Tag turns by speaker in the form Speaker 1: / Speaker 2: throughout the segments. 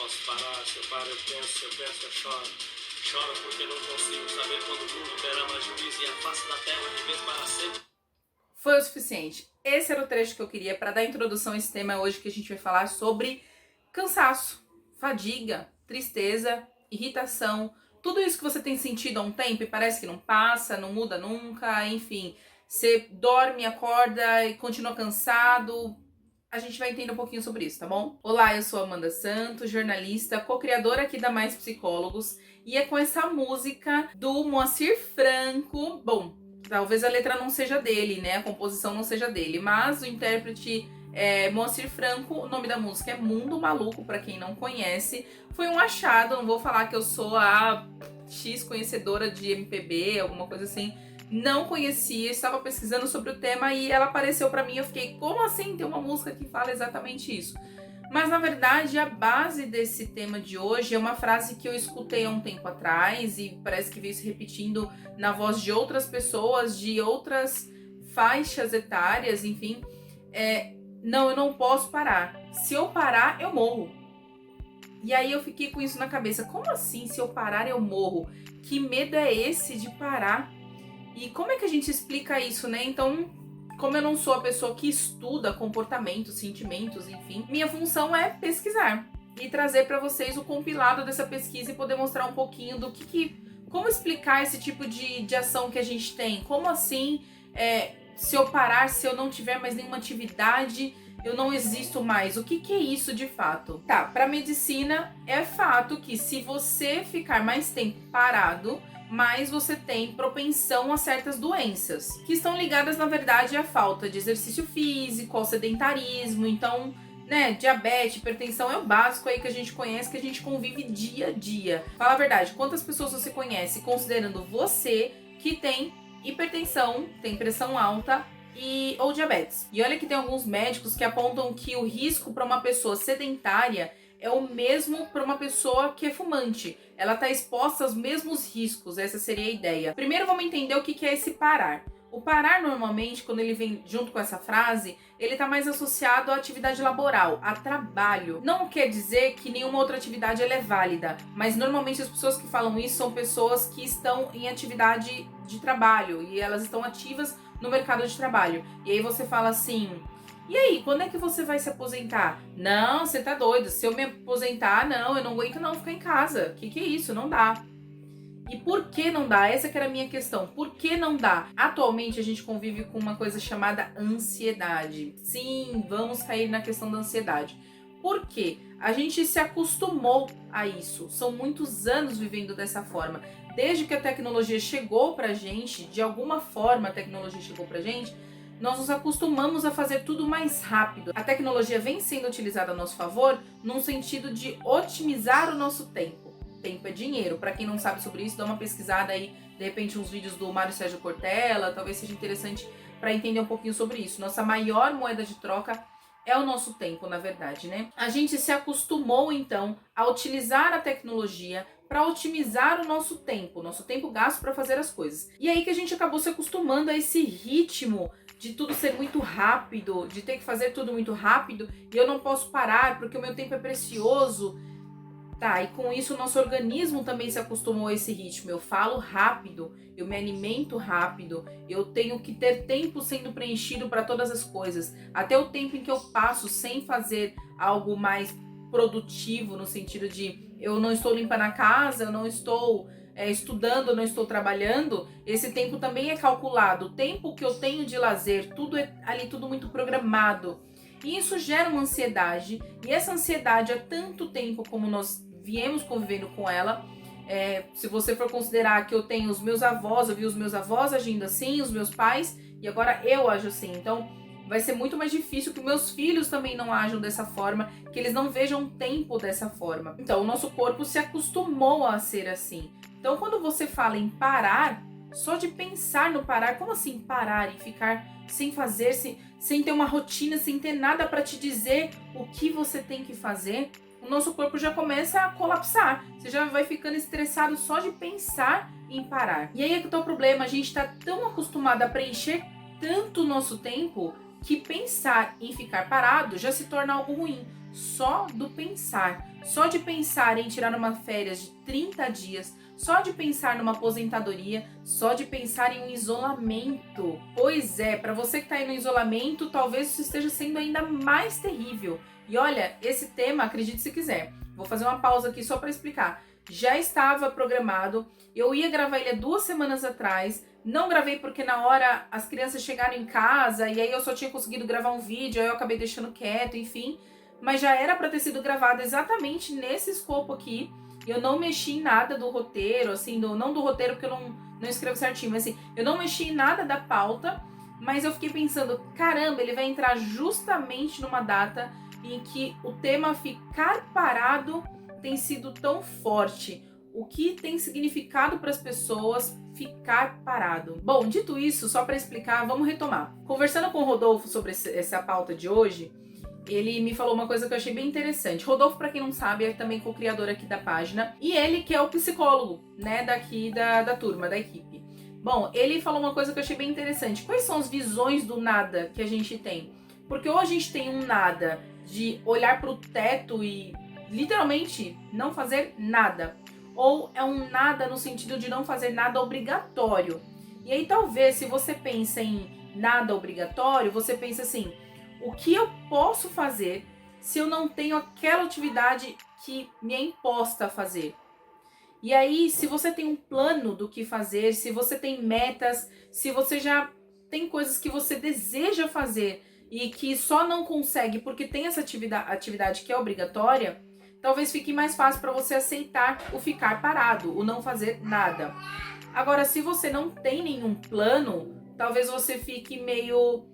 Speaker 1: posso parar, se eu paro eu penso, eu choro. Choro porque não consigo saber quando o mundo terá mais juízo e a face da terra de vez para sempre.
Speaker 2: Foi o suficiente. Esse era o trecho que eu queria para dar introdução a esse tema hoje, que a gente vai falar sobre cansaço, fadiga, tristeza, irritação, tudo isso que você tem sentido há um tempo e parece que não passa, não muda nunca, enfim, você dorme, acorda e continua cansado. A gente vai entender um pouquinho sobre isso, tá bom? Olá, eu sou Amanda Santos, jornalista, co-criadora aqui da Mais Psicólogos, e é com essa música do Moacir Franco. Bom, talvez a letra não seja dele, né? A composição não seja dele, mas o intérprete é Moacir Franco. O nome da música é Mundo Maluco, pra quem não conhece. Foi um achado, não vou falar que eu sou a X conhecedora de MPB, alguma coisa assim. Não conhecia, estava pesquisando sobre o tema e ela apareceu pra mim. Eu fiquei, como assim tem uma música que fala exatamente isso? Mas na verdade a base desse tema de hoje é uma frase que eu escutei há um tempo atrás e parece que veio se repetindo na voz de outras pessoas, de outras faixas etárias, enfim. Não, eu não posso parar. Se eu parar, eu morro. E aí eu fiquei com isso na cabeça. Como assim, se eu parar, eu morro? Que medo é esse de parar? E como é que a gente explica isso, né? Então, como eu não sou a pessoa que estuda comportamentos, sentimentos, enfim, minha função é pesquisar e trazer para vocês o compilado dessa pesquisa e poder mostrar um pouquinho do como explicar esse tipo de ação que a gente tem. Como assim, se eu parar, se eu não tiver mais nenhuma atividade, eu não existo mais. O que é isso de fato? Tá, para medicina é fato que se você ficar mais tempo parado, mais você tem propensão a certas doenças, que estão ligadas, na verdade, à falta de exercício físico, ao sedentarismo. Então, né, diabetes, hipertensão é o básico aí que a gente conhece, que a gente convive dia a dia. Fala a verdade, quantas pessoas você conhece, considerando você, que tem hipertensão, tem pressão alta ou diabetes? E olha que tem alguns médicos que apontam que o risco para uma pessoa sedentária é o mesmo para uma pessoa que é fumante. Ela está exposta aos mesmos riscos, essa seria a ideia. Primeiro vamos entender o que é esse parar. O parar, normalmente, quando ele vem junto com essa frase, ele está mais associado à atividade laboral, a trabalho. Não quer dizer que nenhuma outra atividade ela é válida, mas normalmente as pessoas que falam isso são pessoas que estão em atividade de trabalho e elas estão ativas no mercado de trabalho. E aí você fala assim: e aí, quando é que você vai se aposentar? Não, você tá doido. Se eu me aposentar, não, eu não aguento não ficar em casa. Que é isso? Não dá. E por que não dá? Essa que era a minha questão. Por que não dá? Atualmente a gente convive com uma coisa chamada ansiedade. Sim, vamos cair na questão da ansiedade. Por quê? A gente se acostumou a isso. São muitos anos vivendo dessa forma. Desde que a tecnologia chegou pra gente, de alguma forma a tecnologia chegou pra gente, nós nos acostumamos a fazer tudo mais rápido. A tecnologia vem sendo utilizada a nosso favor num sentido de otimizar o nosso tempo. Tempo é dinheiro. Para quem não sabe sobre isso, dá uma pesquisada aí, de repente uns vídeos do Mário Sérgio Cortella, talvez seja interessante para entender um pouquinho sobre isso. Nossa maior moeda de troca é o nosso tempo, na verdade, né? A gente se acostumou, então, a utilizar a tecnologia para otimizar o nosso tempo gasto para fazer as coisas. E aí que a gente acabou se acostumando a esse ritmo de tudo ser muito rápido, de ter que fazer tudo muito rápido, e eu não posso parar porque o meu tempo é precioso. Tá, e com isso o nosso organismo também se acostumou a esse ritmo. Eu falo rápido, eu me alimento rápido, eu tenho que ter tempo sendo preenchido para todas as coisas. Até o tempo em que eu passo sem fazer algo mais produtivo, no sentido de eu não estou limpando a casa, eu não estou estudando, eu não estou trabalhando, esse tempo também é calculado. O tempo que eu tenho de lazer, tudo é ali, tudo muito programado. E isso gera uma ansiedade, e essa ansiedade há tanto tempo como nós viemos convivendo com ela. Se você for considerar que eu tenho os meus avós, eu vi os meus avós agindo assim, os meus pais, e agora eu ajo assim. Então vai ser muito mais difícil que meus filhos também não ajam dessa forma, que eles não vejam o tempo dessa forma. Então o nosso corpo se acostumou a ser assim. Então quando você fala em parar, só de pensar no parar, como assim parar e ficar sem fazer, sem ter uma rotina, sem ter nada para te dizer o que você tem que fazer, o nosso corpo já começa a colapsar. Você já vai ficando estressado só de pensar em parar. E aí é que tá o problema, a gente está tão acostumado a preencher tanto o nosso tempo que pensar em ficar parado já se torna algo ruim. só do pensar, só de pensar em tirar uma férias de 30 dias, só de pensar numa aposentadoria, só de pensar em um isolamento. Pois é, para você que está aí no isolamento, talvez isso esteja sendo ainda mais terrível. E olha, esse tema, acredite se quiser, vou fazer uma pausa aqui só para explicar. Já estava programado, eu ia gravar ele há 2 semanas atrás, não gravei porque na hora as crianças chegaram em casa e aí eu só tinha conseguido gravar um vídeo, aí eu acabei deixando quieto, enfim. Mas já era para ter sido gravado exatamente nesse escopo aqui. Eu não mexi em nada do roteiro, assim, não do roteiro porque eu não escrevo certinho, mas assim, eu não mexi em nada da pauta, mas eu fiquei pensando, caramba, ele vai entrar justamente numa data em que o tema ficar parado tem sido tão forte. O que tem significado para as pessoas ficar parado? Bom, dito isso, só para explicar, vamos retomar. Conversando com o Rodolfo sobre essa pauta de hoje, ele me falou uma coisa que eu achei bem interessante. Rodolfo, para quem não sabe, é também co-criador aqui da página. E ele que é o psicólogo, né, daqui da turma, da equipe. Bom, ele falou uma coisa que eu achei bem interessante. Quais são as visões do nada que a gente tem? Porque ou a gente tem um nada de olhar para o teto e literalmente não fazer nada. Ou é um nada no sentido de não fazer nada obrigatório. E aí talvez, se você pensa em nada obrigatório, você pensa assim, o que eu posso fazer se eu não tenho aquela atividade que me é imposta a fazer? E aí, se você tem um plano do que fazer, se você tem metas, se você já tem coisas que você deseja fazer e que só não consegue porque tem essa atividade que é obrigatória, talvez fique mais fácil para você aceitar o ficar parado, o não fazer nada. Agora, se você não tem nenhum plano, talvez você fique meio...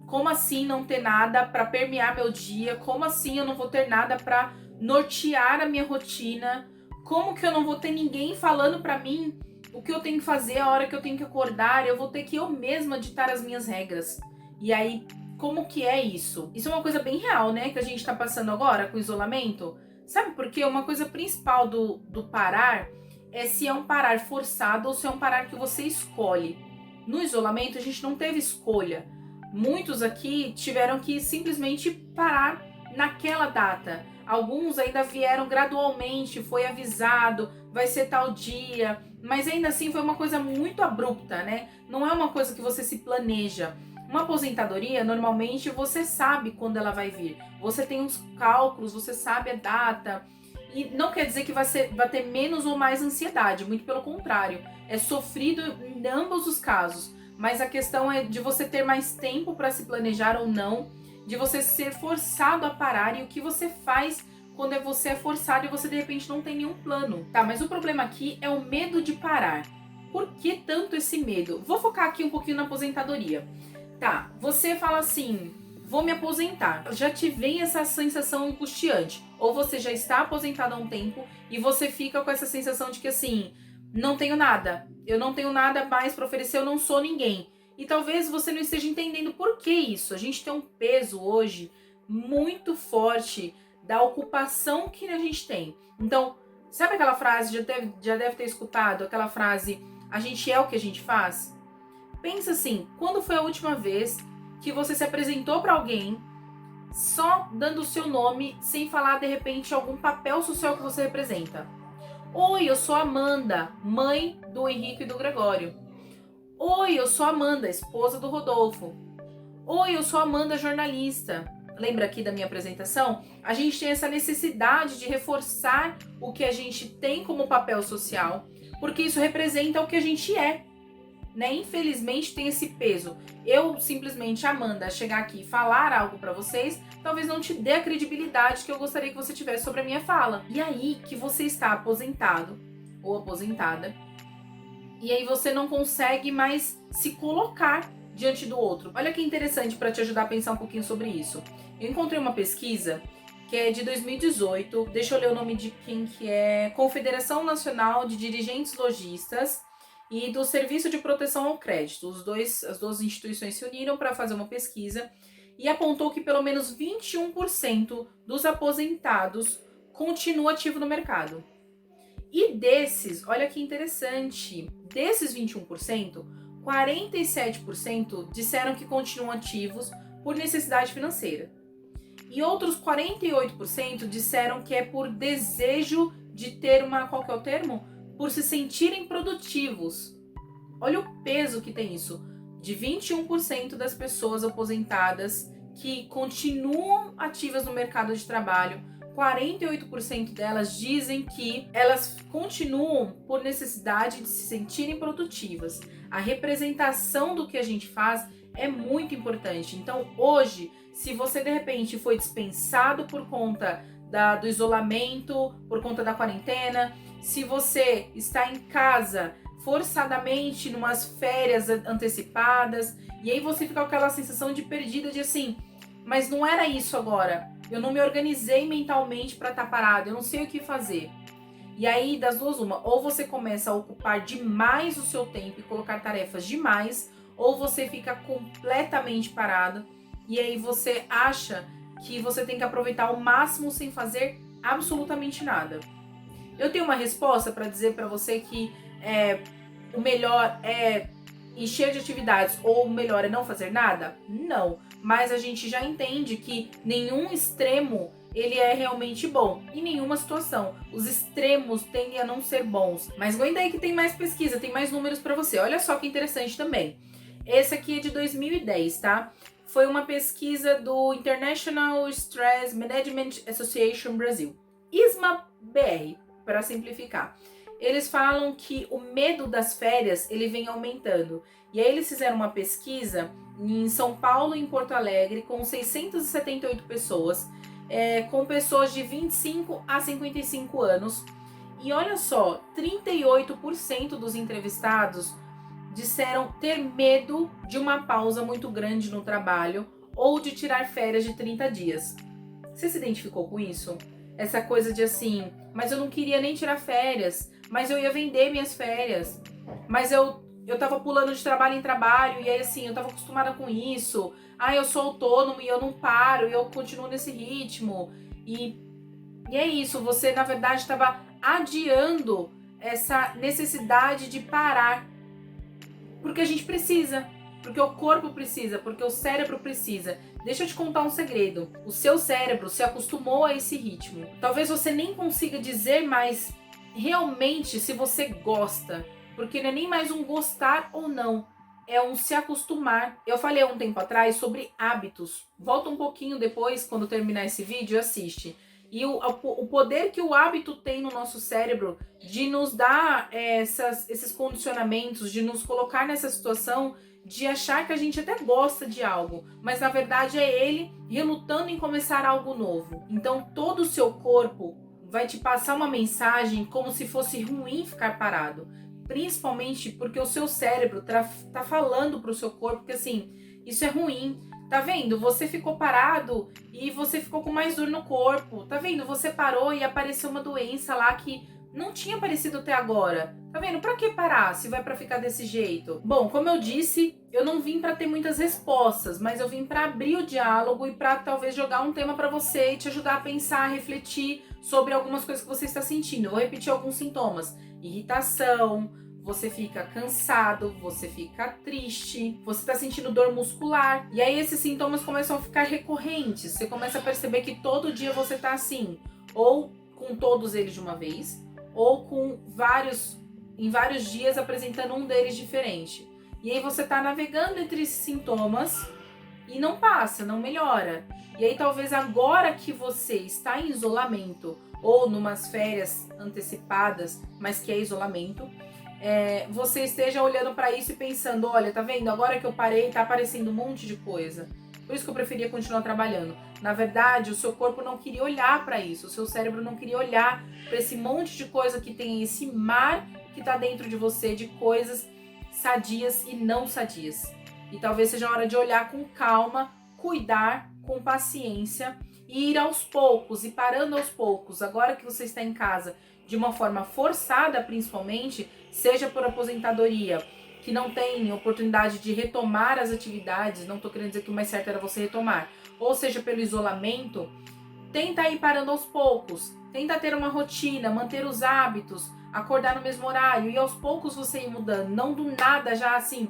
Speaker 2: Como assim não ter nada para permear meu dia? Como assim eu não vou ter nada para nortear a minha rotina? Como que eu não vou ter ninguém falando para mim o que eu tenho que fazer, a hora que eu tenho que acordar? Eu vou ter que eu mesma ditar as minhas regras. E aí, como que é isso? Isso é uma coisa bem real, né? Que a gente tá passando agora com o isolamento. Sabe por quê? Uma coisa principal do parar é se é um parar forçado ou se é um parar que você escolhe. No isolamento, a gente não teve escolha. Muitos aqui tiveram que simplesmente parar naquela data. Alguns ainda vieram gradualmente, foi avisado, vai ser tal dia, mas ainda assim foi uma coisa muito abrupta, né? Não é uma coisa que você se planeja. Uma aposentadoria, normalmente você sabe quando ela vai vir. Você tem uns cálculos, você sabe a data. E não quer dizer que vai ter menos ou mais ansiedade, muito pelo contrário. É sofrido em ambos os casos. Mas a questão é de você ter mais tempo para se planejar ou não, de você ser forçado a parar e o que você faz quando você é forçado e você de repente não tem nenhum plano. Tá, mas o problema aqui é o medo de parar. Por que tanto esse medo? Vou focar aqui um pouquinho na aposentadoria. Tá, você fala assim, vou me aposentar. Já te vem essa sensação angustiante. Ou você já está aposentado há um tempo e você fica com essa sensação de que assim... Não tenho nada, eu não tenho nada mais para oferecer, eu não sou ninguém. E talvez você não esteja entendendo por que isso. A gente tem um peso hoje muito forte da ocupação que a gente tem. Então, sabe aquela frase, já deve ter escutado, aquela frase, a gente é o que a gente faz? Pensa assim, quando foi a última vez que você se apresentou para alguém só dando o seu nome, sem falar de repente algum papel social que você representa? Oi, eu sou Amanda, mãe do Henrique e do Gregório. Oi, eu sou Amanda, esposa do Rodolfo. Oi, eu sou Amanda, jornalista. Lembra aqui da minha apresentação? A gente tem essa necessidade de reforçar o que a gente tem como papel social, porque isso representa o que a gente é. Né? Infelizmente tem esse peso. Eu simplesmente, Amanda, chegar aqui e falar algo para vocês, talvez não te dê a credibilidade que eu gostaria que você tivesse sobre a minha fala. E aí que você está aposentado ou aposentada, e aí você não consegue mais se colocar diante do outro. Olha que interessante para te ajudar a pensar um pouquinho sobre isso. Eu encontrei uma pesquisa que é de 2018, deixa eu ler o nome de quem que é, Confederação Nacional de Dirigentes Lojistas e do Serviço de Proteção ao Crédito. As duas instituições se uniram para fazer uma pesquisa e apontou que pelo menos 21% dos aposentados continua ativo no mercado. E desses, olha que interessante, desses 21%, 47% disseram que continuam ativos por necessidade financeira. E outros 48% disseram que é por desejo de ter qual que é o termo? Por se sentirem produtivos. Olha o peso que tem isso. De 21% das pessoas aposentadas que continuam ativas no mercado de trabalho, 48% delas dizem que elas continuam por necessidade de se sentirem produtivas. A representação do que a gente faz é muito importante. Então, hoje, se você de repente foi dispensado por conta do isolamento, por conta da quarentena, se você está em casa forçadamente numas férias antecipadas, e aí você fica com aquela sensação de perdida, de assim, mas não era isso agora, eu não me organizei mentalmente para estar parado, eu não sei o que fazer. E aí, das duas uma, ou você começa a ocupar demais o seu tempo e colocar tarefas demais, ou você fica completamente parado, e aí você acha que você tem que aproveitar ao máximo sem fazer absolutamente nada. Eu tenho uma resposta para dizer para você que o melhor é encher de atividades ou o melhor é não fazer nada? Não, mas a gente já entende que nenhum extremo ele é realmente bom, em nenhuma situação. Os extremos tendem a não ser bons. Mas aguenta aí que tem mais pesquisa, tem mais números para você. Olha só que interessante também. Esse aqui é de 2010, tá? Foi uma pesquisa do International Stress Management Association Brasil, ISMA-BR, para simplificar. Eles falam que o medo das férias ele vem aumentando. E aí eles fizeram uma pesquisa em São Paulo e em Porto Alegre com 678 pessoas, com pessoas de 25 a 55 anos. E olha só, 38% dos entrevistados disseram ter medo de uma pausa muito grande no trabalho ou de tirar férias de 30 dias. Você se identificou com isso? Essa coisa de assim, mas eu não queria nem tirar férias, mas eu ia vender minhas férias, mas eu tava pulando de trabalho em trabalho, e aí assim, eu tava acostumada com isso, eu sou autônomo e eu não paro, e eu continuo nesse ritmo, e é isso, você na verdade estava adiando essa necessidade de parar, porque a gente precisa, porque o corpo precisa, porque o cérebro precisa. Deixa eu te contar um segredo. O seu cérebro se acostumou a esse ritmo. Talvez você nem consiga dizer mais realmente se você gosta, porque não é nem mais um gostar ou não, é um se acostumar. Eu falei há um tempo atrás sobre hábitos. Volta um pouquinho depois, quando terminar esse vídeo, assiste. E o poder que o hábito tem no nosso cérebro de nos dar esses condicionamentos, de nos colocar nessa situação de achar que a gente até gosta de algo, mas na verdade é ele relutando em começar algo novo. Então todo o seu corpo vai te passar uma mensagem como se fosse ruim ficar parado, principalmente porque o seu cérebro tá falando pro seu corpo que assim, isso é ruim. Tá vendo? Você ficou parado e você ficou com mais dor no corpo. Tá vendo? Você parou e apareceu uma doença lá que não tinha aparecido até agora. Tá vendo? Pra que parar se vai pra ficar desse jeito? Bom, como eu disse, eu não vim pra ter muitas respostas, mas eu vim pra abrir o diálogo e pra talvez jogar um tema pra você e te ajudar a pensar, a refletir sobre algumas coisas que você está sentindo. Eu vou repetir alguns sintomas: irritação, você fica cansado, você fica triste, você tá sentindo dor muscular. E aí esses sintomas começam a ficar recorrentes. Você começa a perceber que todo dia você tá assim, ou com todos eles de uma vez, ou com em vários dias apresentando um deles diferente. E aí você tá navegando entre esses sintomas e não passa, não melhora. E aí talvez agora que você está em isolamento ou numas férias antecipadas, mas que é isolamento, você esteja olhando para isso e pensando, olha, tá vendo? Agora que eu parei, tá aparecendo um monte de coisa. Por isso que eu preferia continuar trabalhando. Na verdade, o seu corpo não queria olhar para isso, o seu cérebro não queria olhar para esse monte de coisa que tem, esse mar que tá dentro de você de coisas sadias e não sadias. E talvez seja a hora de olhar com calma, cuidar com paciência e ir aos poucos e parando aos poucos. Agora que você está em casa, de uma forma forçada principalmente, seja por aposentadoria, que não tem oportunidade de retomar as atividades, não estou querendo dizer que o mais certo era você retomar, ou seja pelo isolamento, tenta ir parando aos poucos, tenta ter uma rotina, manter os hábitos, acordar no mesmo horário e aos poucos você ir mudando, não do nada já assim,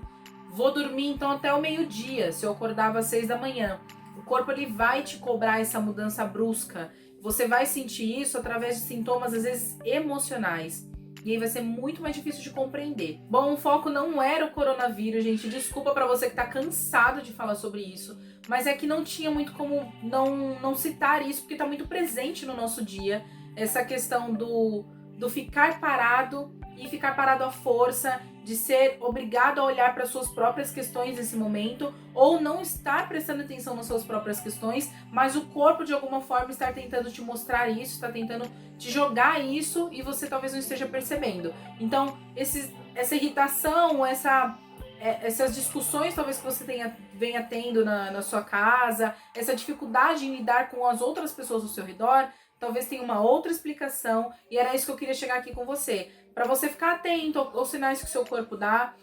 Speaker 2: vou dormir então até o meio-dia, se eu acordava às 6 da manhã. O corpo ele vai te cobrar essa mudança brusca. Você vai sentir isso através de sintomas, às vezes, emocionais. E aí vai ser muito mais difícil de compreender. Bom, o foco não era o coronavírus, gente. Desculpa pra você que tá cansado de falar sobre isso. Mas é que não tinha muito como não citar isso, porque tá muito presente no nosso dia. Essa questão do ficar parado e ficar parado à força, de ser obrigado a olhar para suas próprias questões nesse momento, ou não estar prestando atenção nas suas próprias questões, mas o corpo de alguma forma está tentando te mostrar isso, está tentando te jogar isso e você talvez não esteja percebendo. Então, essa irritação, essas discussões talvez que você venha tendo na sua casa, essa dificuldade em lidar com as outras pessoas ao seu redor, talvez tenha uma outra explicação, e era isso que eu queria chegar aqui com você. Para você ficar atento aos sinais que o seu corpo dá,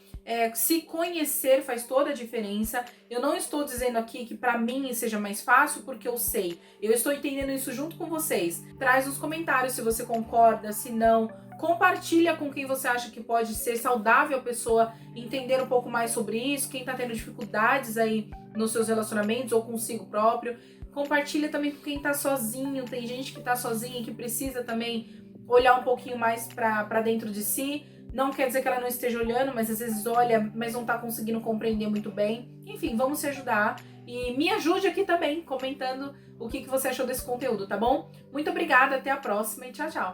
Speaker 2: se conhecer faz toda a diferença. Eu não estou dizendo aqui que para mim seja mais fácil, porque eu sei. Eu estou entendendo isso junto com vocês. Traz nos comentários se você concorda, se não. Compartilha com quem você acha que pode ser saudável a pessoa entender um pouco mais sobre isso, quem tá tendo dificuldades aí nos seus relacionamentos ou consigo próprio. Compartilha também com quem tá sozinho, tem gente que tá sozinha e que precisa também olhar um pouquinho mais pra dentro de si. Não quer dizer que ela não esteja olhando, mas às vezes olha, mas não tá conseguindo compreender muito bem. Enfim, vamos se ajudar. E me ajude aqui também, comentando o que você achou desse conteúdo, tá bom? Muito obrigada, até a próxima e tchau, tchau!